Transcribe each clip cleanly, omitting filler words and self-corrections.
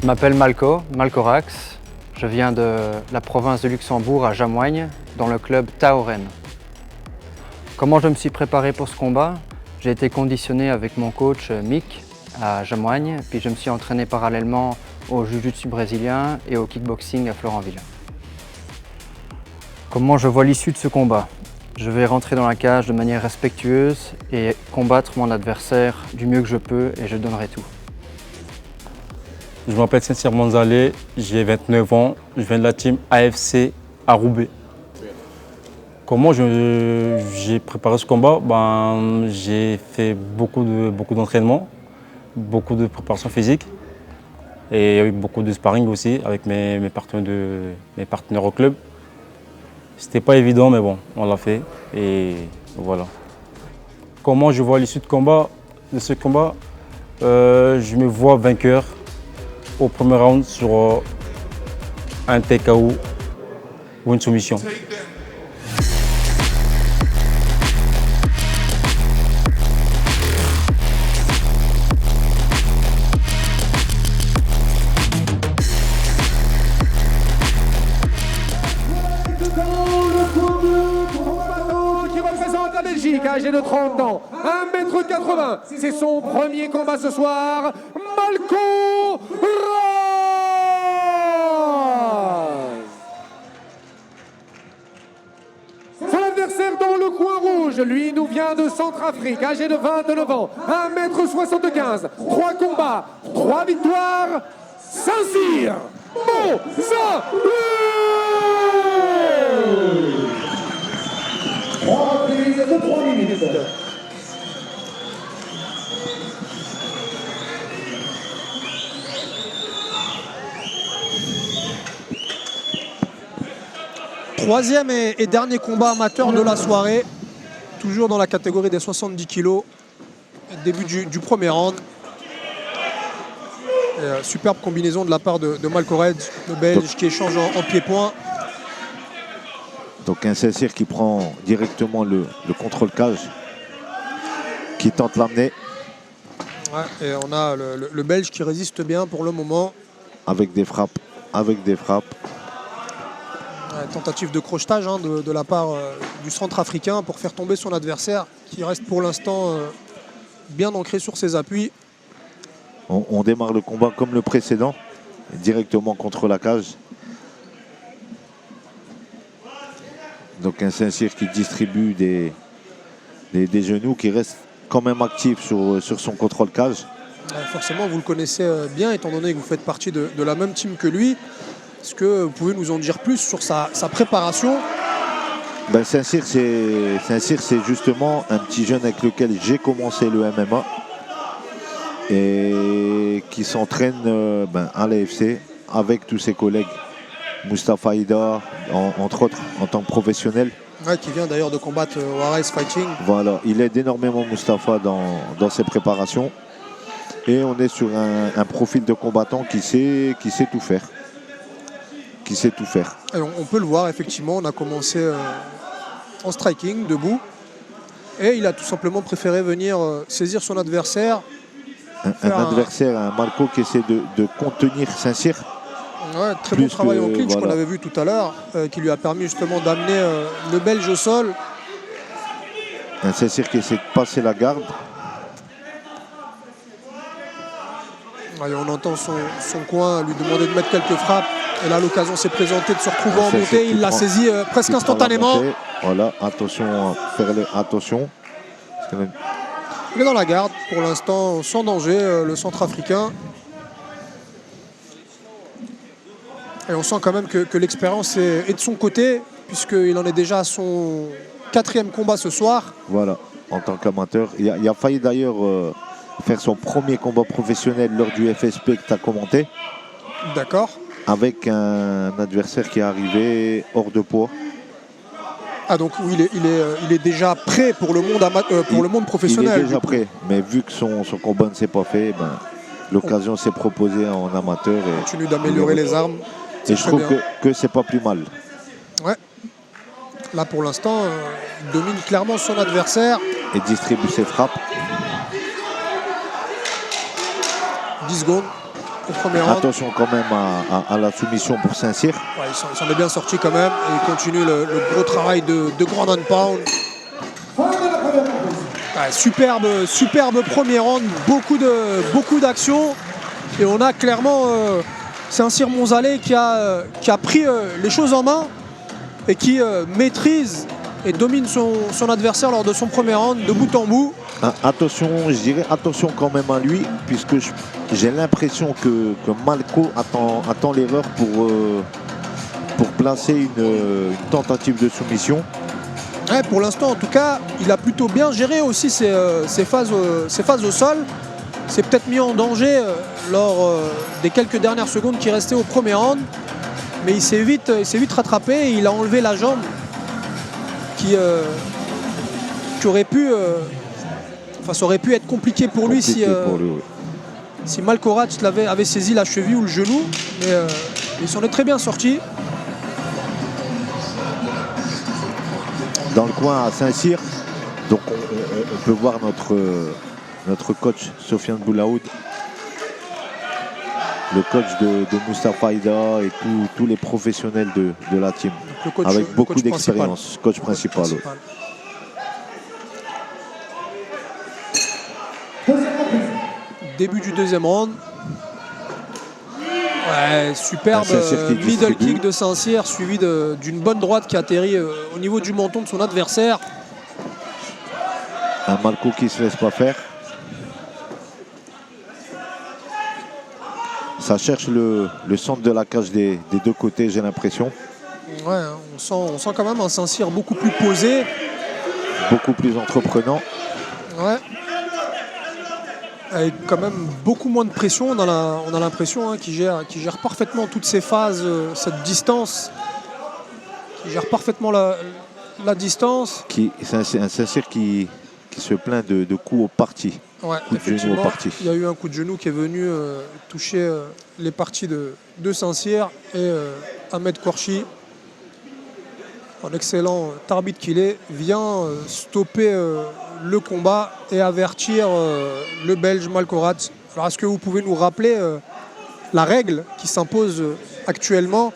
Je m'appelle Malcorax. Je viens de la province de Luxembourg à Jamoigne, dans le club Taoren. Comment je me suis préparé pour ce combat? J'ai été conditionné avec mon coach Mick à Jamoigne, puis je me suis entraîné parallèlement au jiu-jitsu brésilien et au kickboxing à Florentville. Comment je vois l'issue de ce combat? Je vais rentrer dans la cage de manière respectueuse et combattre mon adversaire du mieux que je peux et je donnerai tout. Je m'appelle Saint-Cyr Manzalé, j'ai 29 ans, je viens de la team AFC à Roubaix. Comment j'ai préparé ce combat? J'ai fait beaucoup d'entraînement, beaucoup de préparation physique et beaucoup de sparring aussi avec mes partenaires au club. C'était pas évident, mais bon, on l'a fait et voilà. Comment je vois l'issue de ce combat? Je me vois vainqueur au premier round sur un TKO ou une soumission. Qui représente la Belgique, âgé de 30 ans, 1m80. C'est son premier combat ce soir. Malco Son adversaire dans le coin rouge, lui nous vient de Centrafrique, âgé de 29 ans, 1m75, 3 combats, 3 victoires, Saint-Cyr Manzalé. 3 reprises de 3 minutes. Troisième et dernier combat amateur de la soirée, toujours dans la catégorie des 70 kg. Début du premier round. Superbe combinaison de la part de Malcorax, le Belge, qui échange en pied-point. Donc un Saint-Cyr qui prend directement le contrôle cage, qui tente l'amener. Ouais, et on a le Belge qui résiste bien pour le moment. Avec des frappes. Tentative de crochetage de la part du Centrafricain pour faire tomber son adversaire, qui reste pour l'instant bien ancré sur ses appuis. On démarre le combat comme le précédent, directement contre la cage. Donc un Saint-Cyr qui distribue des genoux, qui reste quand même actif sur son contrôle cage. Forcément, vous le connaissez bien, étant donné que vous faites partie de la même team que lui. Est-ce que vous pouvez nous en dire plus sur sa préparation? Saint-Cyr, c'est justement un petit jeune avec lequel j'ai commencé le MMA et qui s'entraîne à l'AFC avec tous ses collègues. Mustapha Ida, entre autres, en tant que professionnel. Ouais, qui vient d'ailleurs de combattre au Arise Fighting. Voilà, il aide énormément Mustapha dans ses préparations. Et on est sur un profil de combattant qui sait tout faire. Et on peut le voir, effectivement, on a commencé en striking, debout. Et il a tout simplement préféré venir saisir son adversaire. Un adversaire, un Malco qui essaie de contenir Saint-Cyr. Ouais, très bon travail en clinch qu'on avait vu tout à l'heure, qui lui a permis justement d'amener le Belge au sol. Un Saint-Cyr qui essaie de passer la garde. Allez, on entend son coin lui demander de mettre quelques frappes. Et là, l'occasion s'est présentée de se retrouver en montée. Il l'a saisi presque instantanément. Voilà, attention, attention. Il est dans la garde, pour l'instant, sans danger, le Centrafricain. Et on sent quand même que l'expérience est de son côté, puisqu'il en est déjà à son 4e combat ce soir. Voilà, en tant qu'amateur. Il a failli d'ailleurs faire son premier combat professionnel lors du FSP que tu as commenté. D'accord. Avec un adversaire qui est arrivé hors de poids. Ah, donc oui, il est déjà prêt pour le monde professionnel. Il est déjà prêt, mais vu que son combat ne s'est pas fait, l'occasion s'est proposée en amateur. Il continue d'améliorer les armes. Et je trouve que c'est pas plus mal. Ouais. Là, pour l'instant, il domine clairement son adversaire. Et distribue ses frappes. 10 secondes. au premier round. Attention quand même à la soumission pour Saint-Cyr. Ouais, il s'en est bien sorti quand même. Et il continue le gros travail de ground and pound. Ouais, superbe premier round, beaucoup d'actions. Et on a clairement Saint-Cyr Monzalé qui a pris les choses en main et qui maîtrise et domine son adversaire lors de son premier round de bout en bout. Attention, je dirais attention quand même à lui, puisque j'ai l'impression que Malko attend l'erreur pour placer une tentative de soumission. Ouais, pour l'instant, en tout cas, il a plutôt bien géré aussi ses phases au sol. C'est peut-être mis en danger lors des quelques dernières secondes qui restaient au premier round. Mais il s'est vite rattrapé et il a enlevé la jambe qui aurait pu... ça aurait pu être compliqué pour lui si Malkorac avait saisi la cheville ou le genou. Mais il s'en est très bien sorti. Dans le coin à Saint-Cyr, donc on peut voir notre coach Sofiane Boulaoud, le coach de Moustapha Aïda et tous les professionnels de la team, avec beaucoup d'expérience, coach principal. Début du deuxième round. Ouais, superbe middle kick de Saint-Cyr suivi d'une bonne droite qui atterrit au niveau du menton de son adversaire. Un Malko qui ne se laisse pas faire. Ça cherche le centre de la cage des deux côtés, j'ai l'impression. Ouais, on sent quand même un Saint-Cyr beaucoup plus posé. Beaucoup plus entreprenant. Ouais. Avec quand même beaucoup moins de pression. On a l'impression qu'il gère parfaitement toutes ces phases, cette distance. Qu'il gère parfaitement la distance. C'est un Saint-Cyr qui se plaint de coups au parti. Ouais, coup de genou au parti. Il y a eu un coup de genou qui est venu toucher les parties de Saint-Cyr et Ahmed Kourchi, un excellent arbitre qu'il est, vient stopper le combat et avertir le Belge Malkorac. Alors est-ce que vous pouvez nous rappeler la règle qui s'impose actuellement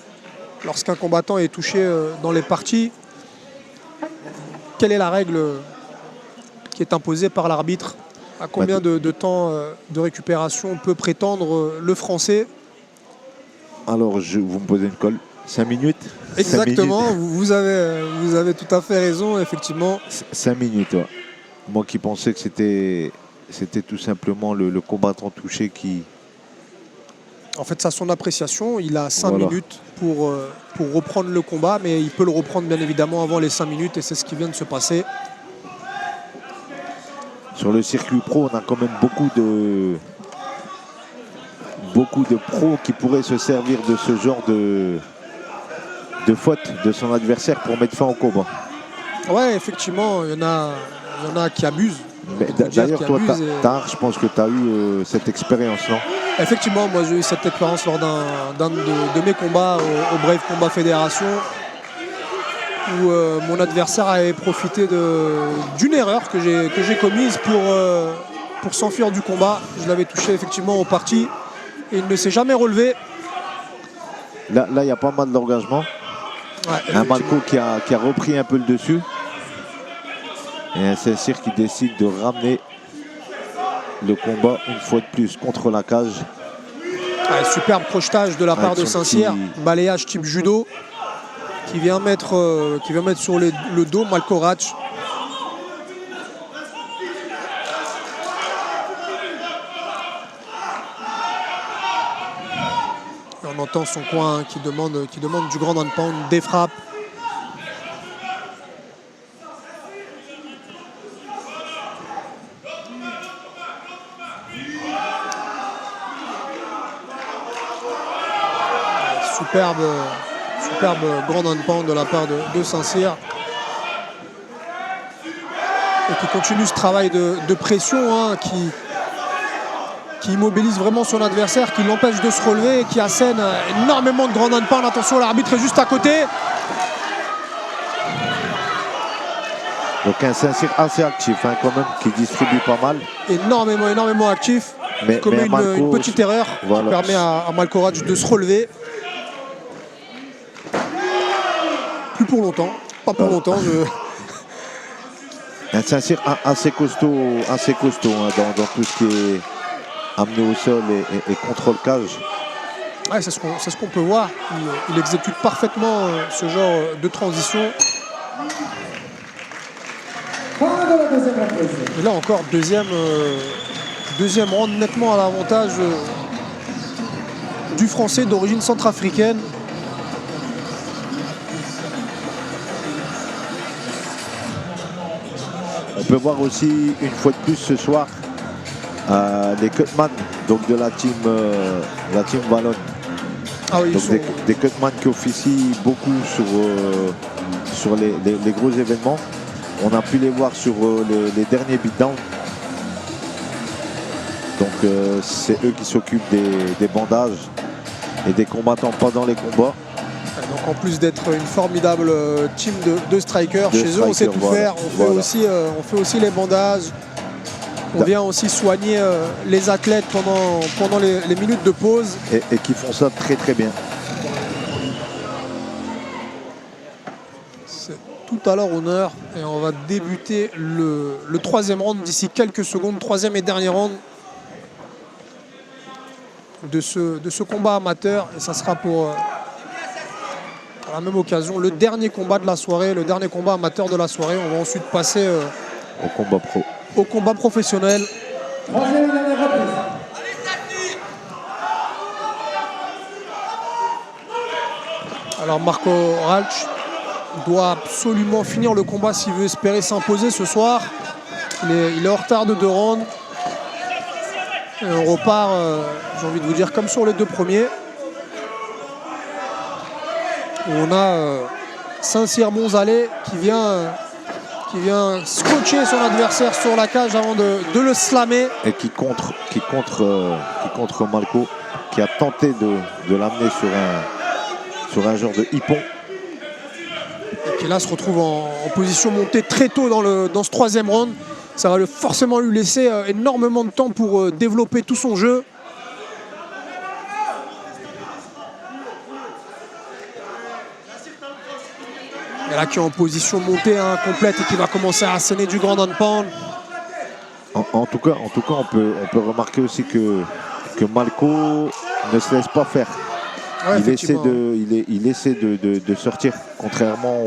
lorsqu'un combattant est touché dans les parties? Quelle est la règle qui est imposée par l'arbitre? À combien de temps de récupération peut prétendre le Français? Alors, vous me posez une colle. 5 minutes. Exactement, 5 minutes. Vous avez tout à fait raison, effectivement. 5 minutes, ouais. Moi qui pensais que c'était tout simplement le combattant touché qui... En fait, ça, son appréciation, il a 5 minutes pour reprendre le combat, mais il peut le reprendre bien évidemment avant les 5 minutes et c'est ce qui vient de se passer. Sur le circuit pro, on a quand même beaucoup de pros qui pourraient se servir de ce genre de faute de son adversaire pour mettre fin au combat. Ouais, effectivement, il y en a qui abusent. D'ailleurs, toi, tard, je pense que tu as eu cette expérience, non? Effectivement, moi j'ai eu cette expérience lors d'un de mes combats au Brave Combat Fédération, où mon adversaire avait profité d'une erreur que j'ai commise pour s'enfuir du combat. Je l'avais touché effectivement au parti et il ne s'est jamais relevé. Là, il y a pas mal d'engagement. Ouais, un Malko qui a repris un peu le dessus. Et un Saint-Cyr qui décide de ramener le combat une fois de plus contre la cage. Ouais, superbe crochetage de la part de Saint-Cyr. Balayage type judo. Qui vient mettre sur le dos Malkorac. On entend son coin qui demande du grand and pound, des frappes. Superbe grand and pound de la part de Saint-Cyr. Et qui continue ce travail de pression qui immobilise vraiment son adversaire, qui l'empêche de se relever et qui assène énormément de grand and pound. Attention, l'arbitre est juste à côté. Donc un Saint-Cyr assez actif quand même, qui distribue pas mal. Énormément actif. Mais commet Malko, une petite erreur voilà, qui permet à Malko Ratch de se relever. Plus pour longtemps, pas pour longtemps. Un Saint-Cyr assez costaud hein, dans tout ce qui est amené au sol et contrôle cage. Ouais, c'est ce qu'on peut voir. Il exécute parfaitement ce genre de transition. Et là encore, deuxième round nettement à l'avantage du Français d'origine centrafricaine. On peut voir aussi une fois de plus ce soir les cutman donc de la team Wallonne. Ah oui, Donc des cutman qui officient beaucoup sur les gros événements. On a pu les voir sur les derniers beatdowns. Donc c'est eux qui s'occupent des bandages et des combattants pendant les combats. Donc en plus d'être une formidable team de strikers, chez eux on sait tout faire. On fait aussi les bandages. On vient aussi soigner les athlètes pendant les minutes de pause. Et qui font ça très très bien. C'est tout à leur honneur. Et on va débuter le troisième round d'ici quelques secondes. Troisième et dernier round de ce combat amateur. Et ça sera pour la même occasion le dernier combat de la soirée, le dernier combat amateur de la soirée. On va ensuite passer Au combat pro. Au combat professionnel. Alors Marco Ratch doit absolument finir le combat s'il veut espérer s'imposer ce soir. Il est en retard de 2 rounds. Et on repart, j'ai envie de vous dire, comme sur les 2 premiers. On a Saint-Cyr Monzalé qui vient scotcher son adversaire sur la cage avant de le slammer. Et qui contre Malko, qui a tenté de l'amener sur un genre de hippon. Et qui là se retrouve en position montée très tôt dans ce troisième round. Ça va forcément lui laisser énormément de temps pour développer tout son jeu. Et là qui est en position montée complète et qui va commencer à asséner du grand and pound. En tout cas, on peut remarquer aussi que Malko ne se laisse pas faire. Ouais, il essaie de sortir, contrairement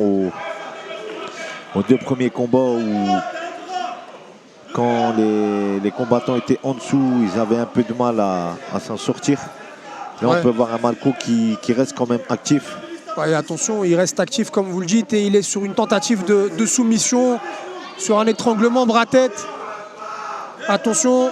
aux 2 premiers combats où quand les combattants étaient en dessous, ils avaient un peu de mal à s'en sortir. Là, on peut voir un Malko qui reste quand même actif. Ouais, attention, il reste actif comme vous le dites et il est sur une tentative de soumission, sur un étranglement bras-tête. Attention,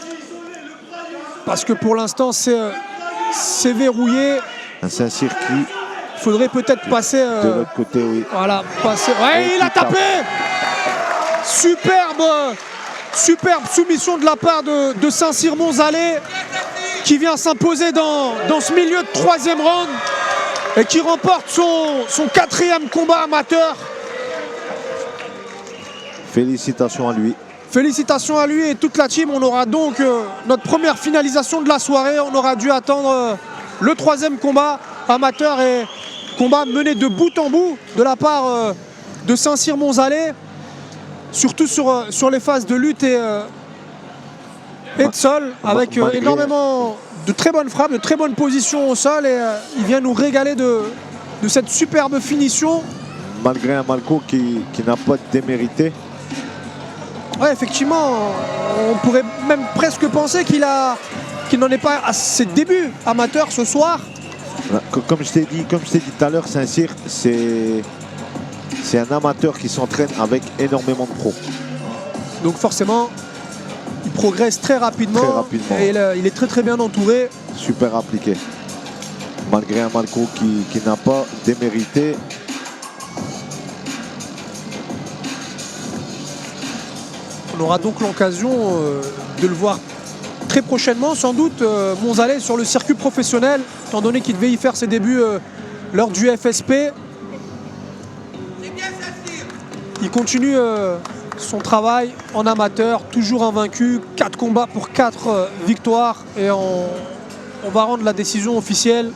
parce que pour l'instant c'est verrouillé. Un Saint-Cyr qui... Il faudrait peut-être passer... de l'autre côté, oui. Voilà, passer... Ouais, il a tapé. Superbe soumission de la part de Saint-Cyr Monzalé qui vient s'imposer dans ce milieu de troisième round. Et qui remporte son 4e combat amateur. Félicitations à lui. Félicitations à lui et toute la team. On aura donc notre première finalisation de la soirée. On aura dû attendre le 3e combat amateur et combat mené de bout en bout de la part de Saint-Cyr Monzalé. Surtout sur les phases de lutte et de sol, avec énormément de très bonnes frappes, de très bonnes positions au sol. Et il vient nous régaler de cette superbe finition. Malgré un Malko qui n'a pas démérité. Ouais, effectivement, on pourrait même presque penser qu'il n'en est pas à ses débuts amateurs ce soir. Comme je t'ai dit tout à l'heure, Saint-Cyr, c'est un amateur qui s'entraîne avec énormément de pros. Donc forcément, il progresse très rapidement. Et il est très très bien entouré. Super appliqué. Malgré un Malko qui n'a pas démérité. On aura donc l'occasion de le voir très prochainement, sans doute, Monzalé sur le circuit professionnel, étant donné qu'il devait y faire ses débuts lors du FSP. Il continue son travail en amateur, toujours invaincu, 4 combats pour 4 victoires et on va rendre la décision officielle.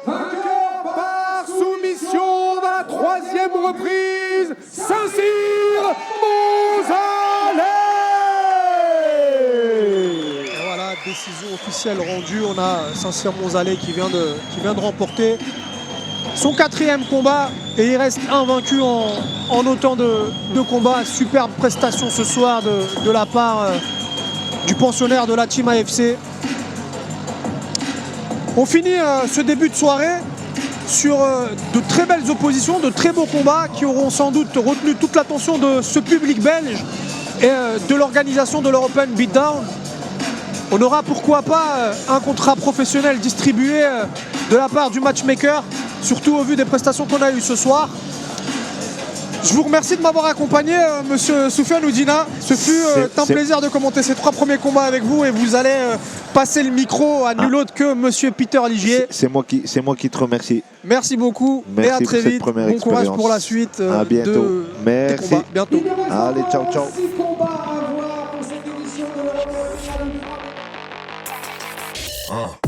Vainqueur par soumission dans la 3e reprise, Saint-Cyr Monzalais. Et voilà, décision officielle rendue. On a Saint-Cyr Monzalais qui vient de remporter son 4e combat et il reste invaincu en autant de combats. Superbe prestation ce soir de la part du pensionnaire de la Team AFC. On finit ce début de soirée sur de très belles oppositions, de très beaux combats qui auront sans doute retenu toute l'attention de ce public belge et de l'organisation de l'European Beatdown. On aura pourquoi pas un contrat professionnel distribué de la part du matchmaker, surtout au vu des prestations qu'on a eues ce soir. Je vous remercie de m'avoir accompagné, monsieur Soufiane Oudina. Ce fut un plaisir de commenter ces 3 premiers combats avec vous et vous allez passer le micro à nul autre que monsieur Peter Ligier. C'est moi qui te remercie. Merci beaucoup. Merci et à très vite. Bon courage pour la suite. À bientôt. Merci. Des combats. Bientôt. Allez, ciao, ciao. 6 combats à voir pour cette édition de